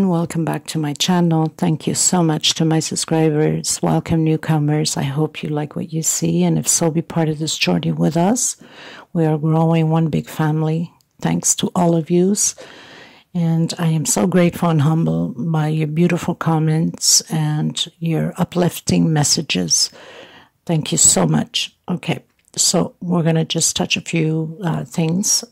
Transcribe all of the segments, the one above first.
Welcome back to my channel. Thank you so much to my subscribers. Welcome newcomers. I hope you like what you see, and if so, be part of this journey with us. We are growing one big family. Thanks to all of you, and I am so grateful and humbled by your beautiful comments and your uplifting messages. Thank you so much. Okay. So we're going to just touch a few things.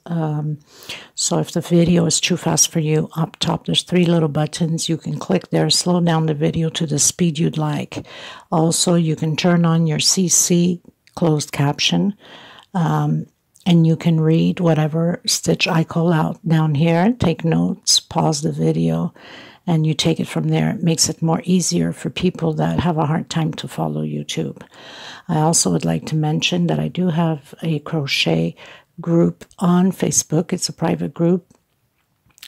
So if the video is too fast for you, up top there's 3 little buttons. You can click there, slow down the video to the speed you'd like. Also, you can turn on your CC closed caption, and you can read whatever stitch I call out down here. Take notes, pause the video, and you take it from there. It makes it more easier for people that have a hard time to follow YouTube. I also would like to mention that I do have a crochet group on Facebook. It's a private group.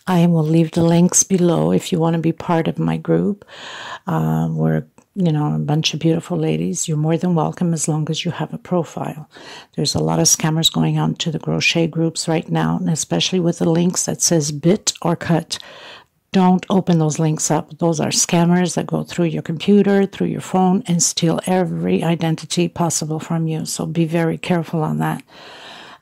I will leave the links below if you want to be part of my group. We're, a bunch of beautiful ladies. You're more than welcome as long as you have a profile. There's a lot of scammers going on to the crochet groups right now, and especially with the links that says bit or cut. Don't open those links up. Those are scammers that go through your computer, through your phone, and steal every identity possible from you. So be very careful on that.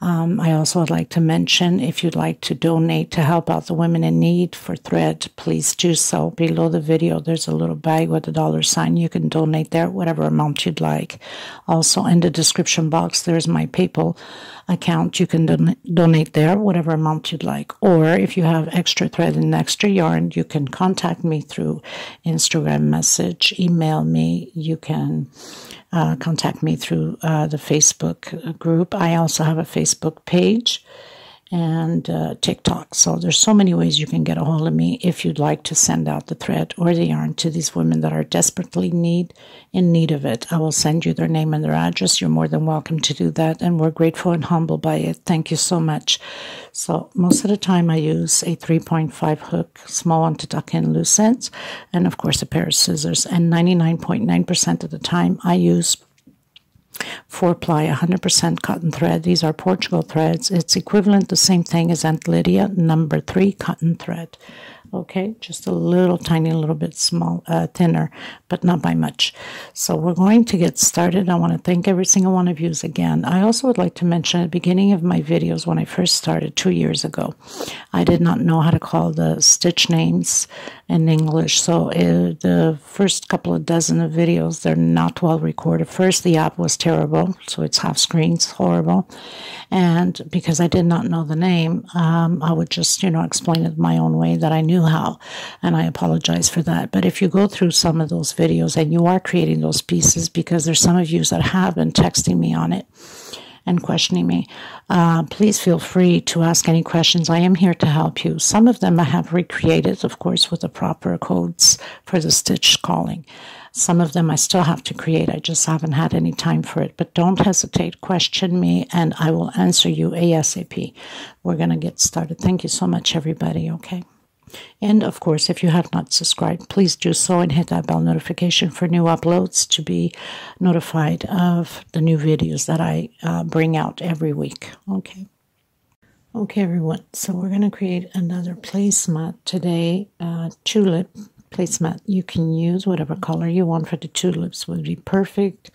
I also would like to mention, if you'd like to donate to help out the women in need for thread, please do so. Below the video, there's a little bag with a $sign. You can donate there, whatever amount you'd like. Also, in the description box, there's my PayPal account. You can donate there, whatever amount you'd like. Or if you have extra thread and extra yarn, you can contact me through Instagram message, email me. You can contact me through the Facebook group. I also have a Facebook page and TikTok. So there's so many ways you can get a hold of me if you'd like to send out the thread or the yarn to these women that are desperately in need of it. I will send you their name and their address. You're more than welcome to do that, and we're grateful and humbled by it. Thank you so much. So most of the time I use a 3.5 hook, small one to tuck in loose ends, and of course a pair of scissors. And 99.9% of the time I use 4-ply 100% cotton thread. These are Portugal threads. It's equivalent, the same thing as Aunt Lydia, number 3 cotton thread. Okay, just a little tiny little bit thinner, but not by much. So we're going to get started. I want to thank every single one of you again. I also would like to mention at the beginning of my videos, when I first started 2 years ago, I did not know how to call the stitch names in English. So the first couple of dozen of videos, they're not well recorded. First, the app was terrible, so it's half screen, it's horrible. And because I did not know the name, I would just, explain it my own way that I knew how, and I apologize for that. But if you go through some of those videos and you are creating those pieces, because there's some of you that have been texting me on it and questioning me, please feel free to ask any questions. I am here to help you. Some of them I have recreated, of course, with the proper codes for the stitch calling. Some of them I still have to create. I just haven't had any time for it. But don't hesitate. Question me, and I will answer you ASAP. We're going to get started. Thank you so much, everybody, okay? And, of course, if you have not subscribed, please do so and hit that bell notification for new uploads to be notified of the new videos that I bring out every week, okay? Okay, everyone, so we're going to create another placemat today, Tulip placemat. You can use whatever color you want for the tulips. Would be perfect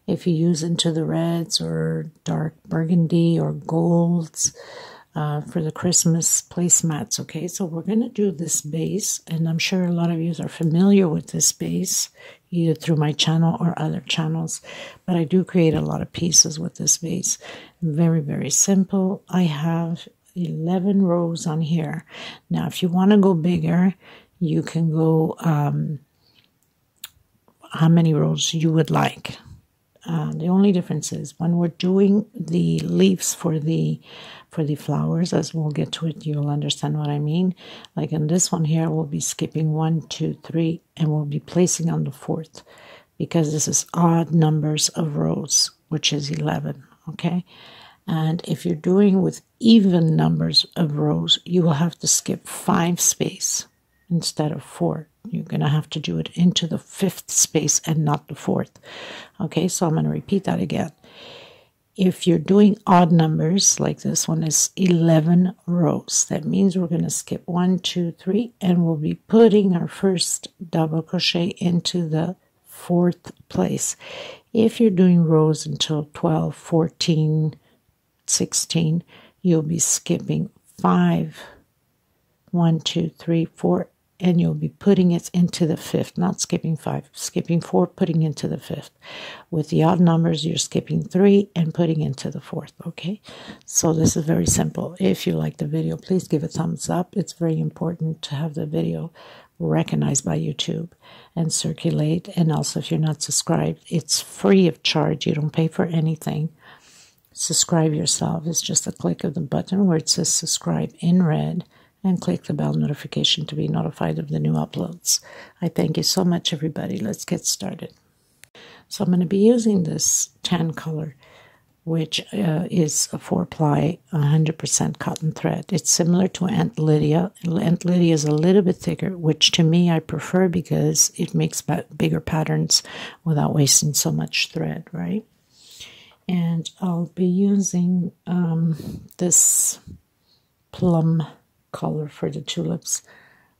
if you use into the reds or dark burgundy or golds for the Christmas placemats. Okay, so we're going to do this base, and I'm sure a lot of you are familiar with this base, either through my channel or other channels, but I do create a lot of pieces with this base. Very, very simple. I have 11 rows on here. Now, if you want to go bigger, you can go how many rows you would like. The only difference is when we're doing the leaves for the flowers, as we'll get to it, you'll understand what I mean. Like in this one here, we'll be skipping 1, 2, 3, and we'll be placing on the 4th, because this is odd numbers of rows, which is 11, okay? And if you're doing with even numbers of rows, you will have to skip 5 space instead of 4. You're going to have to do it into the 5th space and not the 4th. Okay, so I'm going to repeat that again. If you're doing odd numbers, like this one is 11 rows, that means we're going to skip 1, 2, 3, and we'll be putting our first double crochet into the 4th place. If you're doing rows until 12, 14, 16, you'll be skipping 5, 1, 2, 3, 4, and you'll be putting it into the 5th, not skipping 5, skipping 4, putting into the 5th. With the odd numbers, you're skipping 3 and putting into the 4th, okay? So this is very simple. If you like the video, please give a thumbs up. It's very important to have the video recognized by YouTube and circulate. And also, if you're not subscribed, it's free of charge. You don't pay for anything. Subscribe yourself. It's just a click of the button where it says subscribe in red, and click the bell notification to be notified of the new uploads. I thank you so much, everybody. Let's get started. So I'm going to be using this tan color, which is a 4-ply, 100% cotton thread. It's similar to Aunt Lydia. Aunt Lydia is a little bit thicker, which to me I prefer because it makes bigger patterns without wasting so much thread, right? And I'll be using this plum color for the tulips.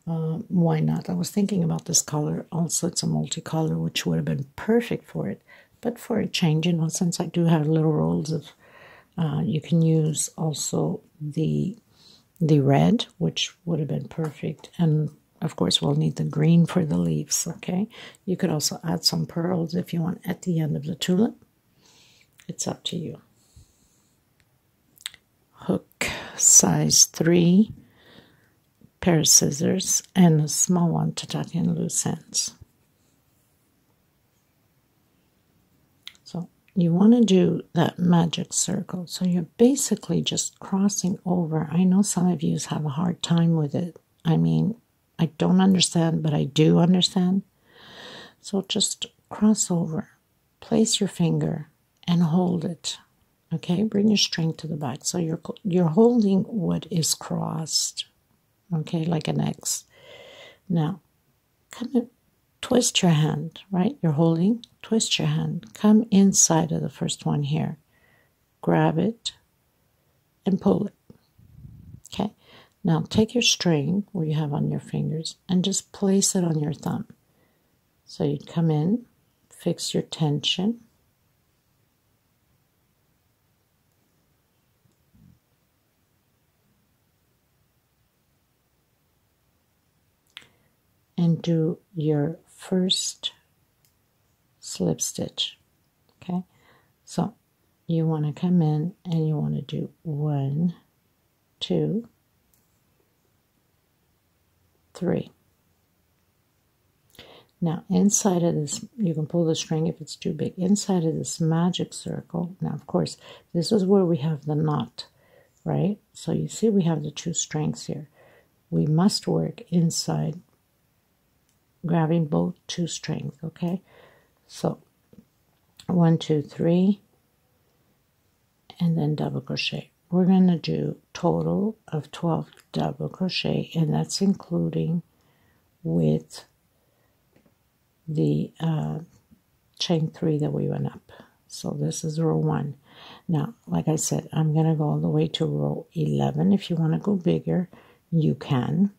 Why not? I was thinking about this color. Also, it's a multicolor, which would have been perfect for it. But for a change, you know, since I do have little rolls of, you can use also the red, which would have been perfect. And of course, we'll need the green for the leaves, okay? You could also add some pearls if you want at the end of the tulip. It's up to you. Hook size 3. Pair of scissors and a small one to tuck in loose ends. So you want to do that magic circle. So you're basically just crossing over. I know some of you have a hard time with it. I mean, I don't understand, but I do understand. So just cross over, place your finger and hold it. Okay, bring your string to the back. So you're holding what is crossed. Okay, like an X. Now, come and twist your hand, right? You're holding, twist your hand. Come inside of the first one here. Grab it and pull it. Okay, now take your string where you have on your fingers and just place it on your thumb. So you come in, fix your tension. And do your first slip stitch. Okay, so you want to come in and you want to do 1, 2, 3. Now inside of this, you can pull the string if it's too big. Inside of this magic circle, now of course this is where we have the knot, right? So you see we have the 2 strings here. We must work inside, grabbing both 2 strings, okay? So 1, 2, 3, and then double crochet. We're going to do total of 12 double crochet, and that's including with the chain 3 that we went up. So this is row 1. Now, like I said, I'm going to go all the way to row 11. If you want to go bigger, you can,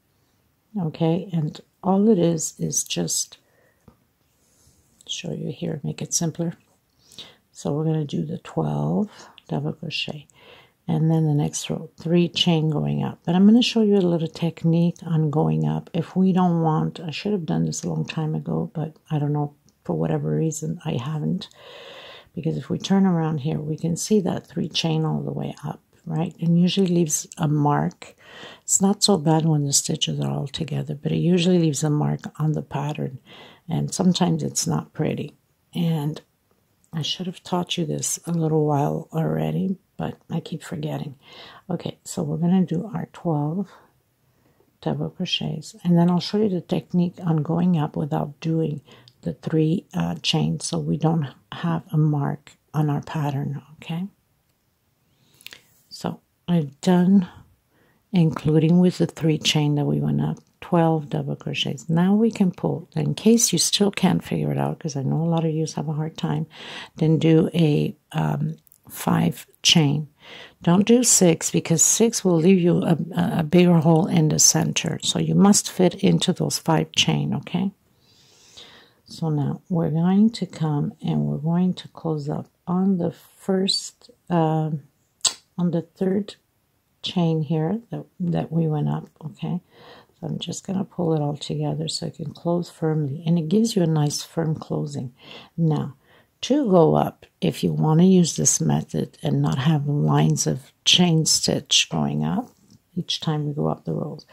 okay? And all it is just show you here, make it simpler. So we're going to do the 12 double crochet, and then the next row 3 chain going up. But I'm going to show you a little technique on going up. If we don't want, I should have done this a long time ago, but I don't know, for whatever reason I haven't, because if we turn around here, we can see that 3 chain all the way up, right? And usually leaves a mark. It's not so bad when the stitches are all together, but it usually leaves a mark on the pattern, and sometimes it's not pretty. And I should have taught you this a little while already, but I keep forgetting. Okay, so we're going to do our 12 double crochets, and then I'll show you the technique on going up without doing the 3 chains, so we don't have a mark on our pattern, okay? So I've done, including with the 3 chain that we went up, 12 double crochets. Now we can pull. In case you still can't figure it out, because I know a lot of you have a hard time, then do a 5 chain. Don't do 6, because 6 will leave you a bigger hole in the center. So you must fit into those 5 chain, okay? So now we're going to come and we're going to close up on the first, on the 3rd chain here that we went up, okay? So I'm just going to pull it all together so it can close firmly, and it gives you a nice firm closing. Now, to go up, if you want to use this method and not have lines of chain stitch going up each time we go up the rows,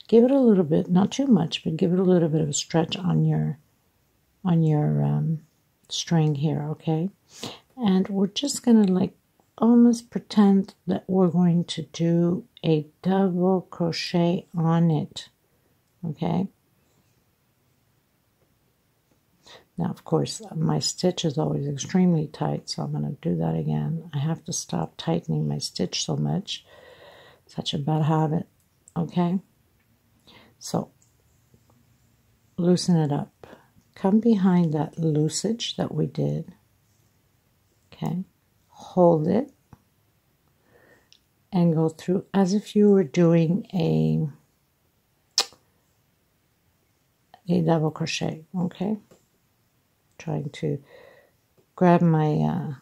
give it a little bit, not too much, but give it a little bit of a stretch on your string here, okay? And we're just going to like almost pretend that we're going to do a double crochet on it, okay? Now, of course, my stitch is always extremely tight, so I'm going to do that again. I have to stop tightening my stitch so much. Such a bad habit, okay? So, loosen it up. Come behind that loosage that we did, okay? Hold it and go through as if you were doing a double crochet, okay? Trying to grab my,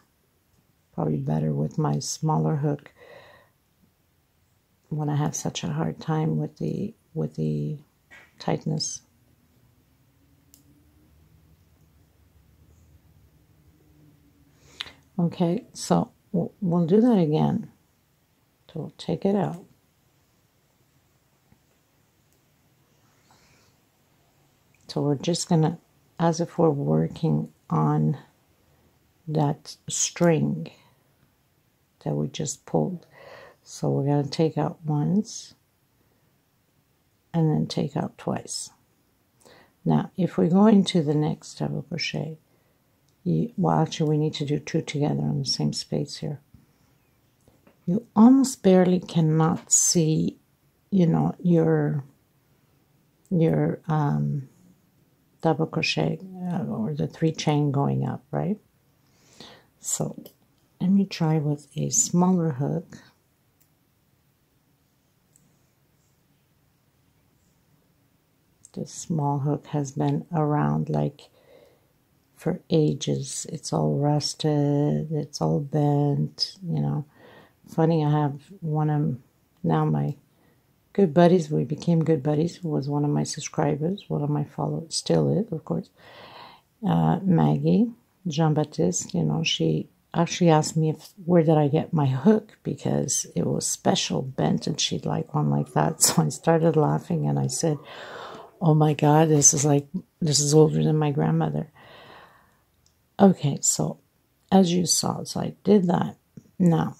probably better with my smaller hook when I have such a hard time with the tightness. Okay, so we'll do that again. So we'll take it out. So we're just gonna, as if we're working on that string that we just pulled. So we're going to take out once and then take out twice. Now, if we go into the next double crochet, well, actually we need to do 2 together on the same space here. You almost barely cannot see, you know, your double crochet or the 3 chain going up, right? So let me try with a smaller hook. This small hook has been around like for ages. It's all rusted, it's all bent, you know. Funny, I have one of now my good buddies, we became good buddies, who was one of my subscribers, one of my followers, still is, of course. Maggie, Jean-Baptiste, you know, she actually asked me where did I get my hook, because it was special bent and she'd like one like that. So I started laughing and I said, oh my God, this is older than my grandmother. Okay, so as you saw, so I did that. Now,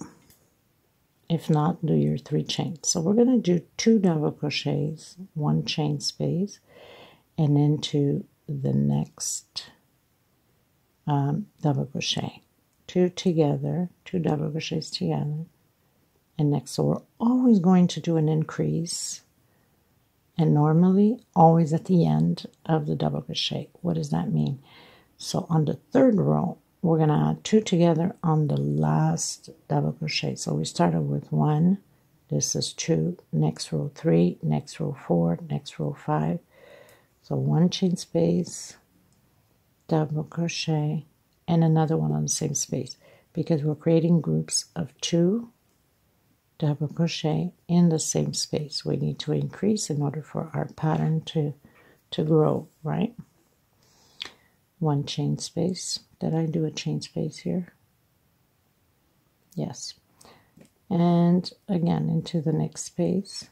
if not, do your 3 chains. So we're going to do 2 double crochets, 1 chain space, and into the next double crochet. 2 together, 2 double crochets together, and next. So we're always going to do an increase, and normally always at the end of the double crochet. What does that mean? So on the 3rd row, we're going to add 2 together on the last double crochet. So we started with 1, this is 2, next row 3, next row 4, next row 5. So 1 chain space, double crochet, and another one on the same space, because we're creating groups of 2 double crochet in the same space. We need to increase in order for our pattern to grow, right? 1 chain space. Did I do a chain space here? Yes. And again into the next space,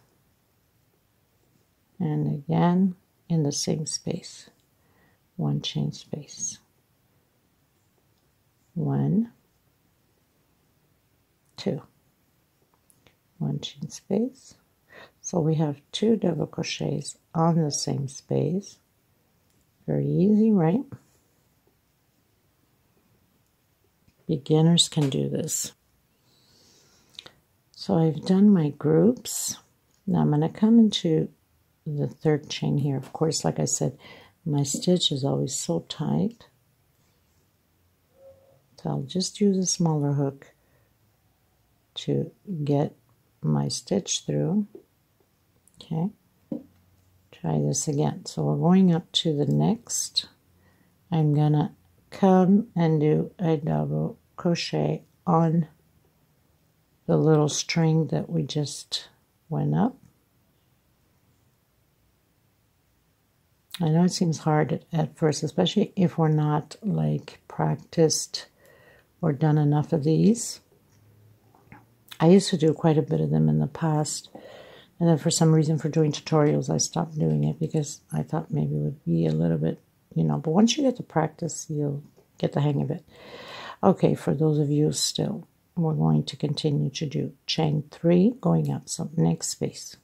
and again in the same space. 1 chain space. 1, 2. 1 chain space. So we have 2 double crochets on the same space. Very easy, right? Beginners can do this. So I've done my groups. Now I'm going to come into the third chain here. Of course, like I said, my stitch is always so tight. So I'll just use a smaller hook to get my stitch through. Okay, try this again. So we're going up to the next. I'm gonna come and do a double crochet on the little string that we just went up. I know it seems hard at first, especially if we're not like practiced or done enough of these. I used to do quite a bit of them in the past, and then for some reason for doing tutorials I stopped doing it because I thought maybe it would be a little bit, you know, but once you get to practice you'll get the hang of it. Okay, for those of you still, we're going to continue to do chain 3 going up, so next space.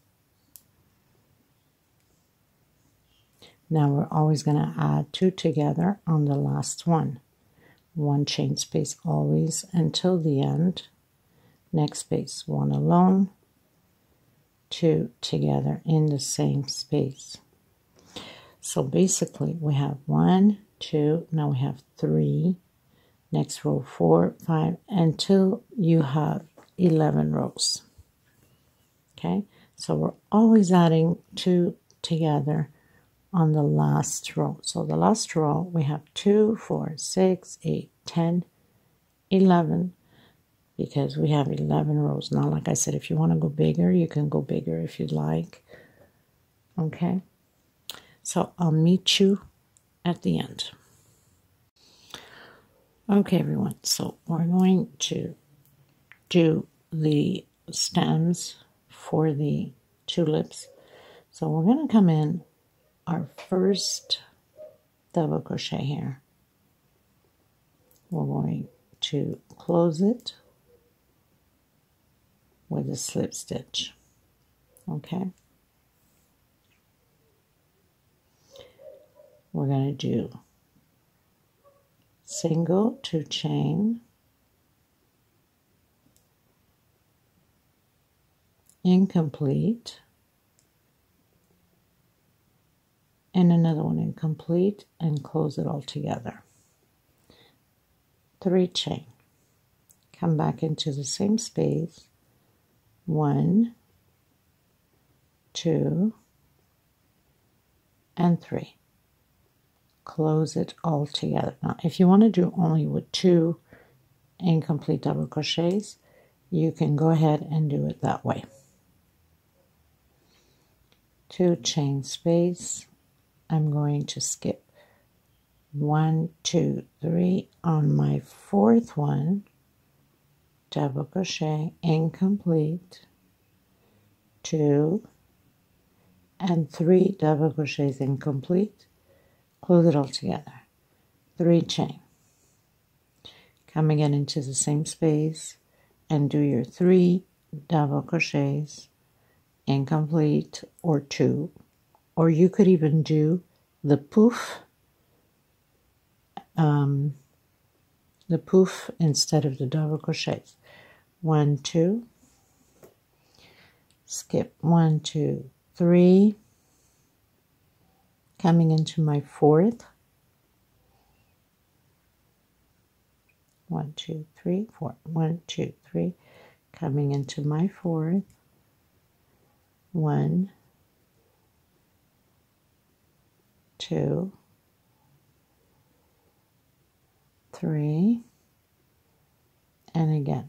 Now we're always going to add 2 together on the last one. 1 chain space always until the end. Next space, 1 alone, 2 together in the same space. So basically we have 1, 2, now we have 3, next row 4, 5, until you have 11 rows. Okay, so we're always adding 2 together on the last row. So the last row we have 2, 4, 6, 8, 10, 11, because we have 11 rows. Now, like I said, if you want to go bigger, you can go bigger if you'd like. Okay, so I'll meet you at the end. Okay, everyone, so we're going to do the stems for the tulips. So we're going to come in our first double crochet here. We're going to close it with a slip stitch. Okay, we're going to do single 2 chain, incomplete, and another one incomplete, and close it all together. 3 chain, come back into the same space, 1, 2, and 3. Close it all together. Now, if you want to do only with 2 incomplete double crochets, you can go ahead and do it that way. 2 chain space. I'm going to skip 1, 2, 3 on my 4th one, double crochet, incomplete, 2, and 3 double crochets incomplete. Close it all together. 3 chain. Come again into the same space and do your 3 double crochets, incomplete, or 2, or you could even do the poof, instead of the double crochets. 1, 2, skip 1, 2, 3, coming into my 4th, 1, 2, 3, 4, 1, 2, 3, coming into my 4th, 1, 2, 3, and again,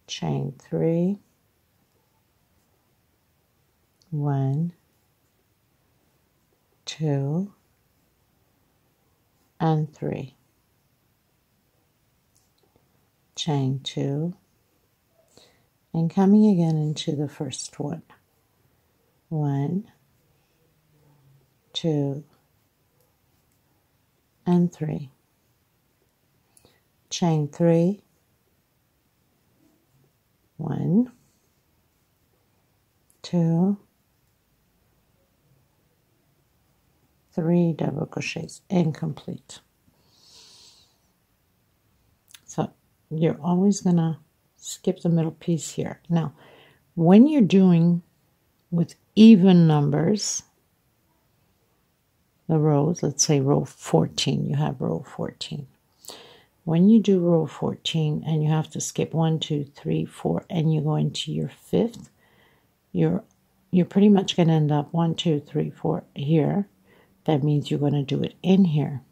chain 3, 1, 2, and 3, chain 2, and coming again into the first one, 1, 2, and 3, chain 3, 1, 2, 3 double crochets, incomplete. So you're always gonna skip the middle piece here. Now, when you're doing with even numbers, the rows. Let's say row 14, you have row 14. When you do row 14 and you have to skip 1, 2, 3, 4, and you go into your 5th, you're pretty much going to end up 1, 2, 3, 4 here. That means you're going to do it in here.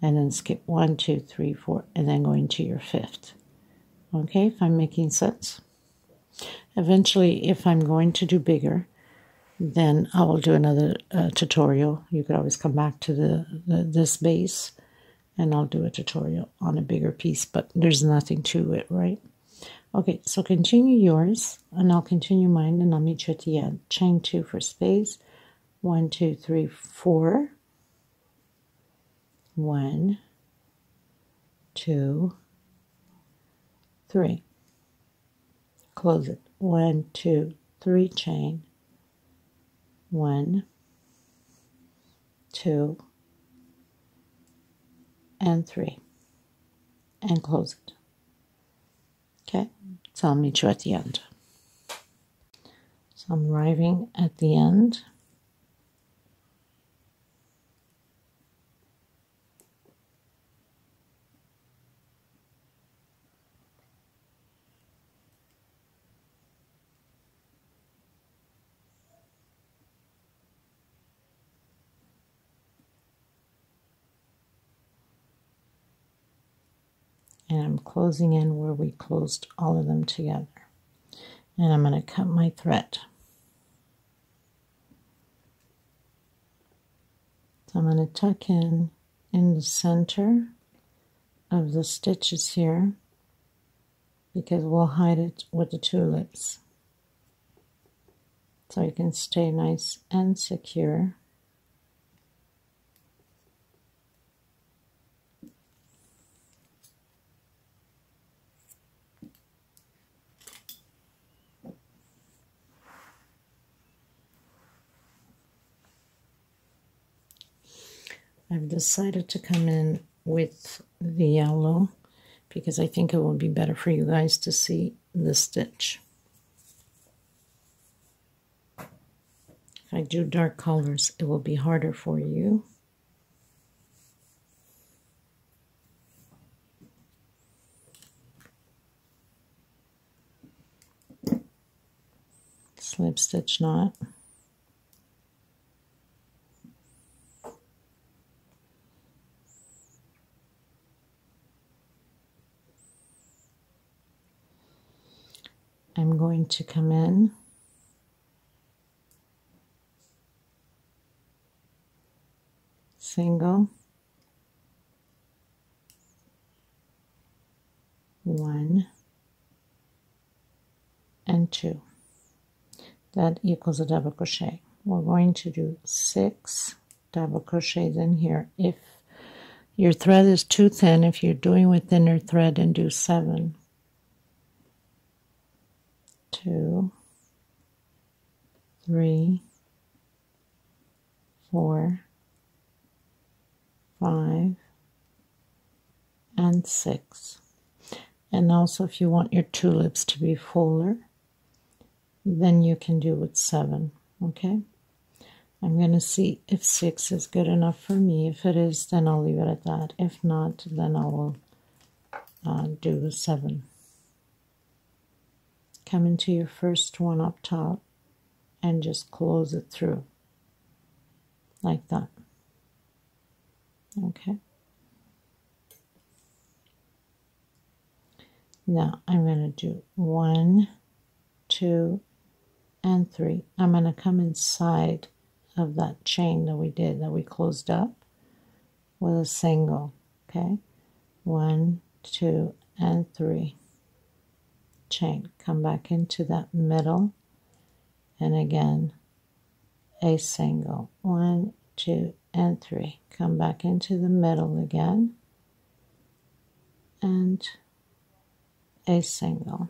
And then skip 1, 2, 3, 4, and then go into your 5th. Okay, if I'm making sense. Eventually, if I'm going to do bigger, then I will do another tutorial. You could always come back to this base, and I'll do a tutorial on a bigger piece, but there's nothing to it, right? Okay, so continue yours, and I'll continue mine, and I'll meet you at the end. Chain 2 for space. 1, 2, 3, 4. 1, 2, 3. Close it. 1, 2, 3, chain. 1, 2, and 3. And close it. Okay, so I'll meet you at the end. So I'm arriving at the end. And I'm closing in where we closed all of them together. And I'm going to cut my thread. So I'm going to tuck in the center of the stitches here, because we'll hide it with the tulips. So it can stay nice and secure. I've decided to come in with the yellow because I think it will be better for you guys to see the stitch. If I do dark colors, it will be harder for you. Slip stitch knot. I'm going to come in, single, 1 and 2. That equals a double crochet. We're going to do 6 double crochets in here. If your thread is too thin, if you're doing with thinner thread, then do 7. 2, 3, 4, 5, and 6. And also, if you want your tulips to be fuller, then you can do with 7. Okay, I'm going to see if 6 is good enough for me. If it is, then I'll leave it at that. If not, then I will do the 7. Come into your first one up top and just close it through like that. Okay. Now I'm going to do 1, 2, and 3. I'm going to come inside of that chain that we did, that we closed up, with a single. Okay. 1, 2, and 3. Chain, come back into that middle, and again a single. 1, 2, and 3. Come back into the middle again, and a single.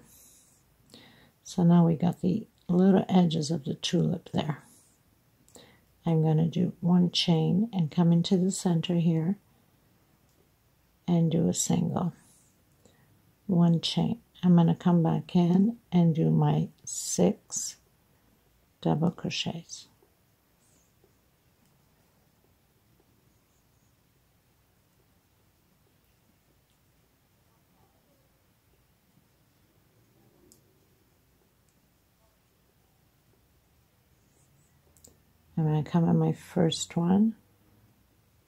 So now we got the little edges of the tulip there. I'm going to do 1 chain and come into the center here and do a single. 1 chain. I'm going to come back in and do my 6 double crochets. I'm going to come in my first one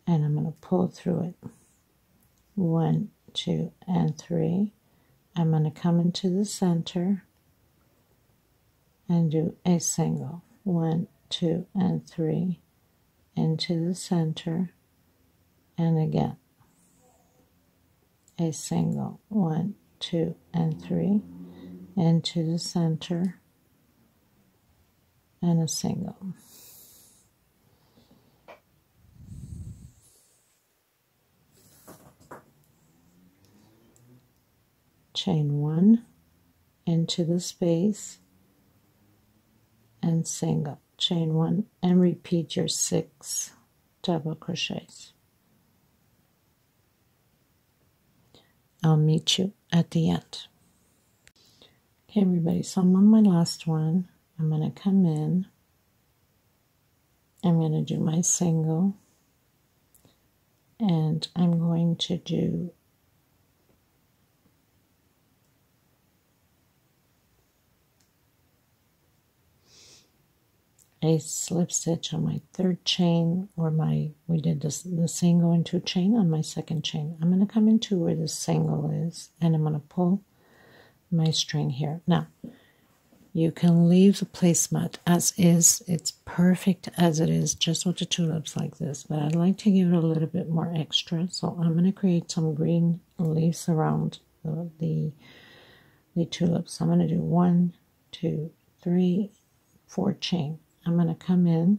and I'm going to pull through it. 1, 2, and 3. I'm going to come into the center and do a single. 1, 2, and 3 into the center, and again a single. 1, 2, and 3 into the center, and a single. Chain 1 into the space and single. Chain 1 and repeat your 6 double crochets. I'll meet you at the end. Okay, everybody, so I'm on my last one. I'm going to come in. I'm going to do my single, and I'm going to do a slip stitch on my third chain, or we did the single and 2 chain on my second chain. I'm going to come into where the single is, and I'm going to pull my string here. Now, you can leave the placemat as is. It's perfect as it is, just with the tulips like this, but I'd like to give it a little bit more extra, so I'm going to create some green leaves around the tulips. I'm going to do 1, 2, 3, 4 chain. I'm going to come in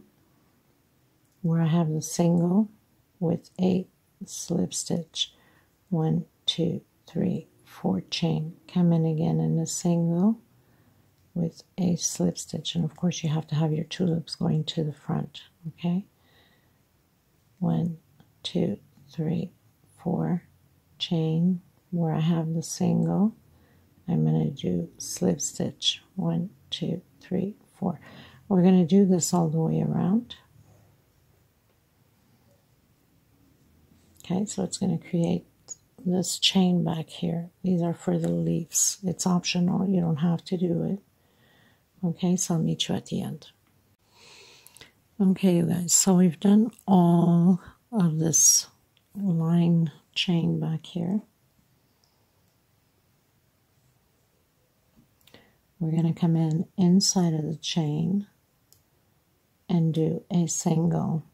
where I have the single with a slip stitch. 1, 2, 3, 4 chain. Come in again in the single with a slip stitch, and of course you have to have your tulips going to the front. Okay, 1, 2, 3, 4 chain where I have the single. I'm going to do slip stitch. 1, 2, 3, 4. We're going to do this all the way around. Okay, so it's going to create this chain back here. These are for the leaves. It's optional. You don't have to do it. Okay, so I'll meet you at the end. Okay, you guys, so we've done all of this line chain back here. We're going to come in inside of the chain and do a single.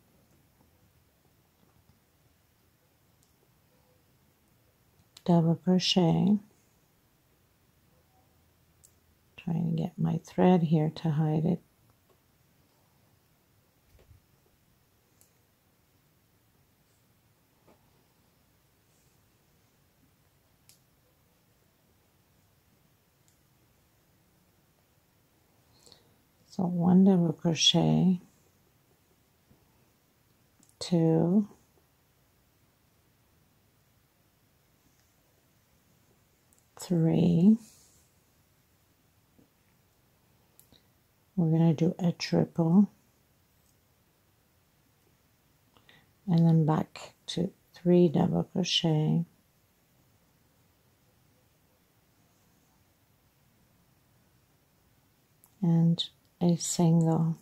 Double crochet. Trying to get my thread here to hide it. So 1 double crochet, 2, 3, we're going to do a triple, and then back to 3 double crochet, and a single.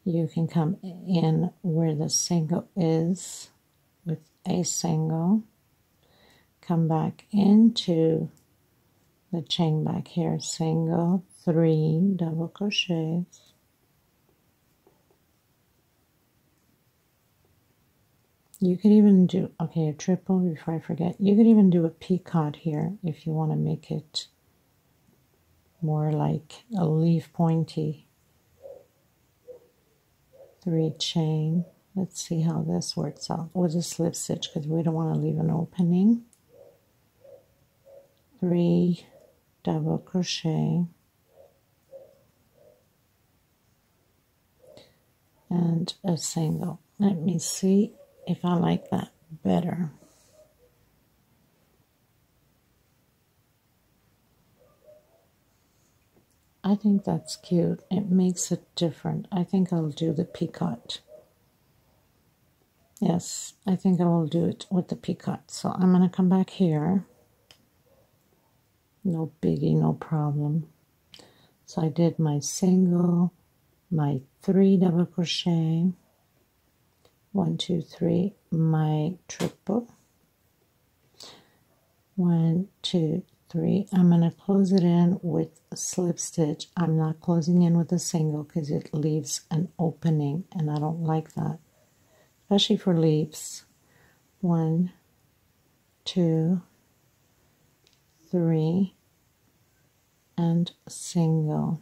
You can come in where the single is with a single, come back into the chain back here, single, 3 double crochets, you could even do, okay, a triple before I forget, you could even do a picot here if you want to make it more like a leaf pointy. 3 chain. Let's see how this works out with a slip stitch, because we don't want to leave an opening. 3 double crochet and a single. Let me see if I like that better. I think that's cute. It makes it different. I think I'll do the peacock. Yes, I think I will do it with the peacock. So I'm going to come back here. No biggie, no problem. So I did my single, my 3 double crochet, 1, 2, 3, my triple, 1, 2, 3. I'm going to close it in with a slip stitch. I'm not closing in with a single because it leaves an opening, and I don't like that, especially for leaves. 1, 2, 3, and single.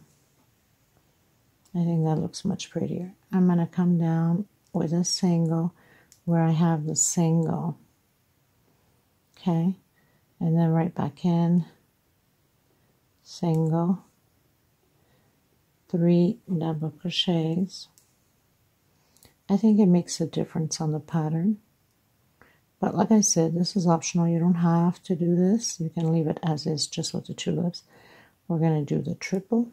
I think that looks much prettier. I'm going to come down with a single where I have the single. Okay, and then right back in, single, 3 double crochets. I think it makes a difference on the pattern. But like I said, this is optional. You don't have to do this. You can leave it as is, just with the tulips. We're going to do the triple,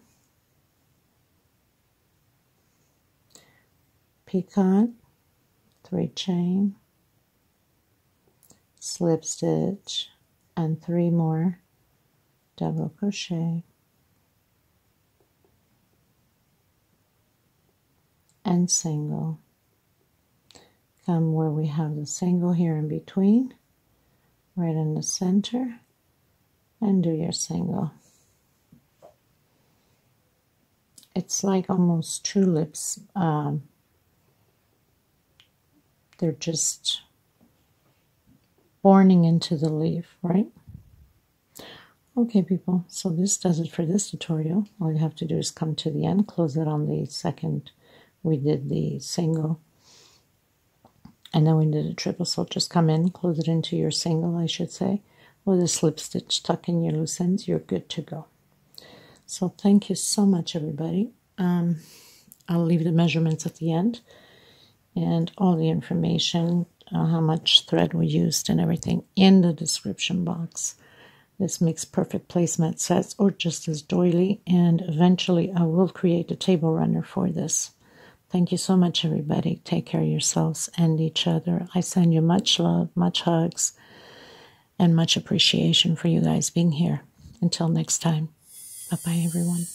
peacock, 3 chain, slip stitch, and 3 more double crochet, and single. Come where we have the single here in between, right in the center, and do your single. It's like almost tulips. They're just borning into the leaf, right? Okay, people, so this does it for this tutorial. All you have to do is come to the end, close it on the second. We did the single, and then we did a triple, so just come in, close it into your single, I should say, with a slip stitch, tuck in your loose ends, you're good to go. So thank you so much, everybody. I'll leave the measurements at the end and all the information, how much thread we used and everything in the description box. This makes perfect placemat sets, or just as doily, and eventually I will create a table runner for this. Thank you so much, everybody. Take care of yourselves and each other. I send you much love, much hugs, and much appreciation for you guys being here. Until next time. Bye-bye, everyone.